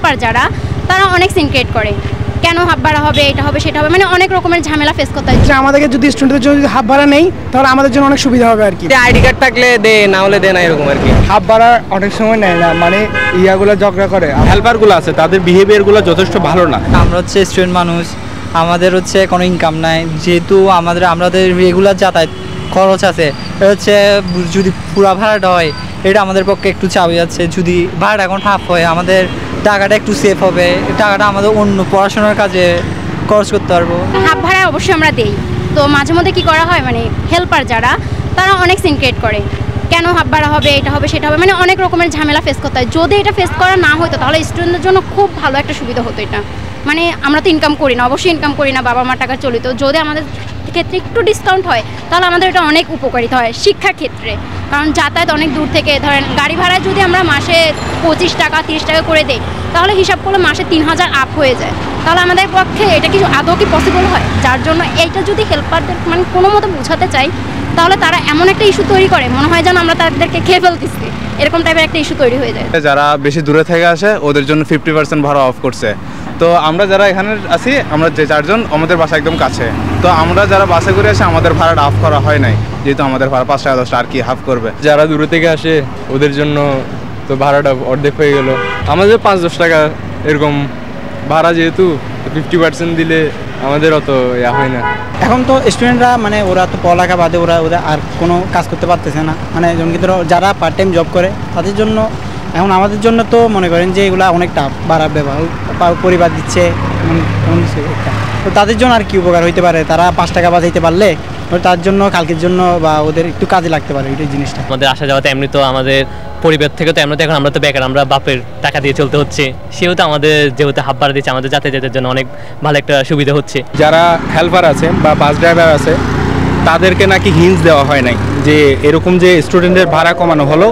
Helper যারা তারা অনেক সিন ক্রিয়েট করে, কেন হাফ ভাড়া হবে, এটা হবে সেটা হবে, মানে অনেক রকমের ঝামেলা ফেস করতে হয়। আমাদেরকে যদি স্টুডেন্টদের জন্য যদি হাফ ভাড়া নেই তাহলে আমাদের জন্য অনেক সুবিধা হবে আর কি। আইডি কার্ড থাকলে দে, না হলে দে না, এরকম আর কি। হাফ ভাড়া অনেক সময় নেয় না, মানে ইয়াগুলো ঝগড়া করে। হেল্পারগুলো আছে তাদের বিহেভিয়ারগুলো যথেষ্ট ভালো না। আমরা হচ্ছে স্টুডেন্ট মানুষ, আমাদের হচ্ছে কোনো ইনকাম নাই, যেহেতু আমাদের রেগুলার যাতায়াত খরচ আছে, এটা হচ্ছে যদি পুরা ভাড়াটা হয় এটা আমাদের পক্ষে একটু চাপ যাচ্ছে। যদি ভাড়াটা এখন হাফ হয় আমাদের টাকাটা একটু সেফ হবে, টাকাটা আমাদের অন্য পড়াশোনার কাজে খরচ করতে পারবো। হাফ ভাড়া অবশ্যই আমরা দেই, তো মাঝে মধ্যে কী করা হয়, মানে হেল্পার যারা তারা অনেক সিন ক্রিয়েট করে, কেন হাফ ভাড়া হবে, এটা হবে সেটা হবে, মানে অনেক রকমের ঝামেলা ফেস করতে হয়। যদি এটা ফেস করা না হতো তাহলে স্টুডেন্টদের জন্য খুব ভালো একটা সুবিধা হতো এটা। মানে আমরা তো ইনকাম করি না, অবশ্যই ইনকাম করি না, বাবা মার টাকা চলিত, যদি আমাদের ক্ষেত্রে একটু ডিসকাউন্ট হয় তাহলে আমাদের এটা অনেক উপকারিতা হয় শিক্ষার ক্ষেত্রে। কারণ যাতায়াত অনেক দূর থেকে, ধরেন গাড়ি ভাড়ায় যদি আমরা মাসে 25 টাকা 30 টাকা করে দেই তাহলে হিসাব করলে মাসে 3000 আপ হয়ে যায়। তাহলে আমাদের পক্ষে এটা কি আদৌ কি পসিবল হয়? যার জন্য এইটা যদি হেল্পারদের মানে কোনো মতো বোঝাতে চাই তাহলে তারা এমন একটা ইস্যু তৈরি করে মনে হয় যেন আমরা তাদেরকে খেয়ে ফেলতেছি, এরকম টাইপের একটা ইস্যু তৈরি হয়ে যায়। যারা বেশি দূরে থেকে আসে ওদের জন্য 50% ভাড়া অফ করছে। তো আমরা যারা এখানে আছি, আমরা যে 4 জন, আমাদের বাসা একদম কাছে, তো আমরা যারা বাসে করে আসি আমাদের ভাড়াটা হাফ করা হয় নাই, যেহেতু আমাদের ভাড়া 5 টাকা 10 টাকা আর কি হাফ করবে। যারা দূরে থেকে আসে ওদের জন্য তো ভাড়াটা অর্ধেক হয়ে গেল। আমাদের 5-10 টাকা এরকম ভাড়া, যেহেতু 50% দিলে আমাদের অত ইয়া হয় না। এখন তো স্টুডেন্টরা মানে ওরা তো পড়ালেখা বাদে ওরা আর কোনো কাজ করতে পারতেছে না, মানে যেমন কিন্তু যারা পার্ট টাইম জব করে তাদের জন্য। এখন আমাদের জন্য তো মনে করেন যে এগুলো অনেক টাফ, ভাড়া ব্যবহার পরিবার দিচ্ছে এমন কিছু একটা, তো তাদের জন্য আর কি উপকার হইতে পারে, তারা 5 টাকা বাঁচাইতে পারলে তার জন্য কালকের জন্য বা ওদের একটু কাজে লাগতে পারে ওই জিনিসটা। আমাদের আসা যাওয়াতে এমনি তো আমাদের পরিবার থেকে তো এমনিতে এখন আমরা তো বেকার, আমরা বাপের টাকা দিয়ে চলতে হচ্ছে, সেহেতু আমাদের যেহেতু হাফ ভাড়া দিচ্ছে আমাদের যাতায়াতের জন্য অনেক ভালো একটা সুবিধা হচ্ছে। যারা হেল্পার আছে বা বাস ড্রাইভার আছে তাদেরকে নাকি হিন্টস দেওয়া হয় নাই যে এরকম যে স্টুডেন্টের ভাড়া কমানো হলো,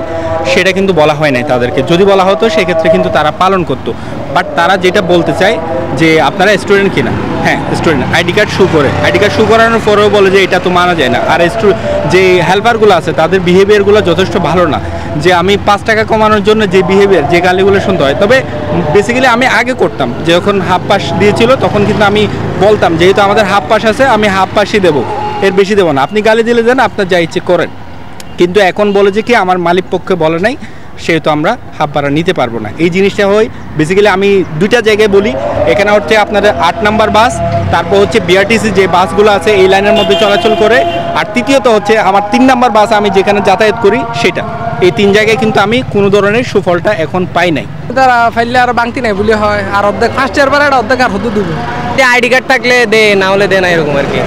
সেটা কিন্তু বলা হয় নাই তাদেরকে। যদি বলা হতো সেক্ষেত্রে কিন্তু তারা পালন করতো। বাট তারা যেটা বলতে চায় যে আপনারা স্টুডেন্ট কিনা, হ্যাঁ স্টুডেন্ট, আইডি কার্ড শো করে, আইডি কার্ড শো করানোর পরেও বলে যে এটা তো মানা যায় না। আর যে হেল্পারগুলো আছে তাদের বিহেভিয়ারগুলো যথেষ্ট ভালো না, যে আমি 5 টাকা কমানোর জন্য যে বিহেভিয়ার, যে গালিগুলো শুনতে হয়। তবে বেসিক্যালি আমি আগে করতাম, যখন হাফ পাস দিয়েছিল তখন কিন্তু আমি বলতাম যেহেতু আমাদের হাফ পাস আছে আমি হাফ পাসই দেবো, এর বেশি দেবো না, আপনি গালি দিলে দেন, আপনার যা ইচ্ছে করেন। কিন্তু এখন বলে যে কি আমার মালিক পক্ষে বলে নাই, সেহেতু আমরা হাফ ভাড়া নিতে পারবো না। এই জিনিসটা হয় বেসিক্যালি আমি 2টা জায়গায় বলি। এখানে হচ্ছে আপনাদের 8 নম্বর বাস, তারপর হচ্ছে বিআরটিসি যে বাসগুলো আছে এই লাইনের মধ্যে চলাচল করে, আর তৃতীয়ত হচ্ছে আমার 3 নম্বর বাস আমি যেখানে যাতায়াত করি সেটা। এই 3 জায়গায় কিন্তু আমি কোনো ধরনের সুফলটা এখন পাই নাই। তারা ফাইলে আর বাংতি নাই বলে হয়, আর অর্ধেক ফার্স্ট ইয়ার পরে অর্ধেক আর হতে দেবে। আইডি কার্ড থাকলে দে, না হলে দে না, এরকম আর কি।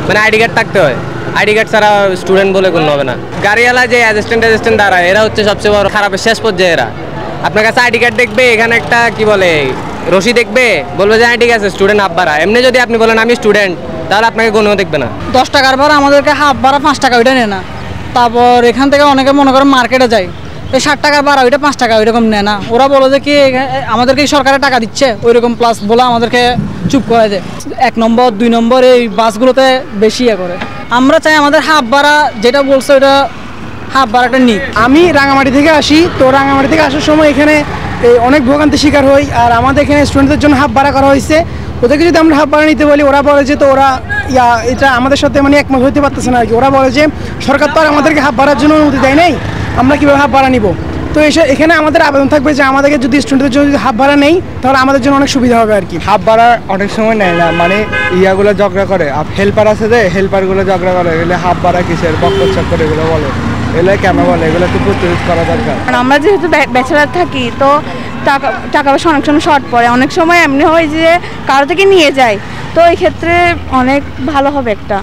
মানে আইডি কার্ড থাকতে হয়, আইডি কার্ড ছাড়া স্টুডেন্ট বলে কোনো হবে না। গাড়িওয়ালা যে অ্যাসিস্ট্যান্ট দাঁড়ায় এরা হচ্ছে সবচেয়ে বড় খারাপের শেষ পর্যায়ে। এরা আপনার কাছে আইডি কার্ড দেখবে, এখানে একটা কি বলে রশি দেখবে, বলবে যে ঠিক আছে স্টুডেন্ট হাফ ভাড়া। এমনি যদি আপনি বলেন আমি স্টুডেন্ট, তাহলে আপনাকে কোনোও দেখবে না। 10 টাকার ভাড়া আমাদেরকে হাফ ভাড়া 5 টাকা ওইটা নেয় না। তারপর এখান থেকে অনেকে মনে করেন মার্কেটে যায়, এই 60 টাকার ভাড়া ওইটা 5 টাকা ওইরকম নেয় না। ওরা বলে যে কি আমাদেরকে সরকারের টাকা দিচ্ছে ওইরকম, প্লাস বলে আমাদেরকে চুপ করে দেয়। 1 নম্বর 2 নম্বর এই বাসগুলোতে বেশি ইয়ে করে। আমরা চাই আমাদের হাফ ভাড়া যেটা বলছে ওটা হাফ ভাড়াটা নিক। আমি রাঙামাটি থেকে আসি, তো রাঙামাটি থেকে আসার সময় এখানে অনেক ভোগান্তির শিকার হই। আর আমাদের এখানে স্টুডেন্টদের জন্য হাফ ভাড়া করা হয়েছে, ওদেরকে যদি আমরা হাফ ভাড়া নিতে বলি ওরা বলে যে তো ওরা এটা আমাদের সাথে মানে একমত হইতে পারতেছে না আর কি। ওরা বলে যে সরকার তো আর আমাদেরকে হাফ ভাড়ার জন্য অনুমতি দেয় নাই, আমরা কীভাবে হাফ ভাড়া নিব। তো এখানে আমাদের আবেদন থাকবে যে আমাদেরকে যদি স্টুডেন্টদের জন্য যদি হাফ ভাড়া নেই তাহলে আমাদের জন্য অনেক সুবিধা হবে আর কি। হাফ ভাড়া অনেক সময় নেয় না, মানে ইয়াগুলো ঝগড়া করে। হেল্পার আছে যে হেল্পারগুলো ঝগড়া করে, এগুলো হাফ ভাড়া কিসের বক্কর চক্কর এগুলো বলে, এগুলো কেন বলে, এগুলো একটু প্রতিরোধ করা দরকার। আমরা যেহেতু ব্যাচেলার থাকি তো টাকা পয়সা অনেক সময় শর্ট পড়ে, অনেক সময় এমনি হয় যে কারো থেকে নিয়ে যায়, তো এই ক্ষেত্রে অনেক ভালো হবে একটা।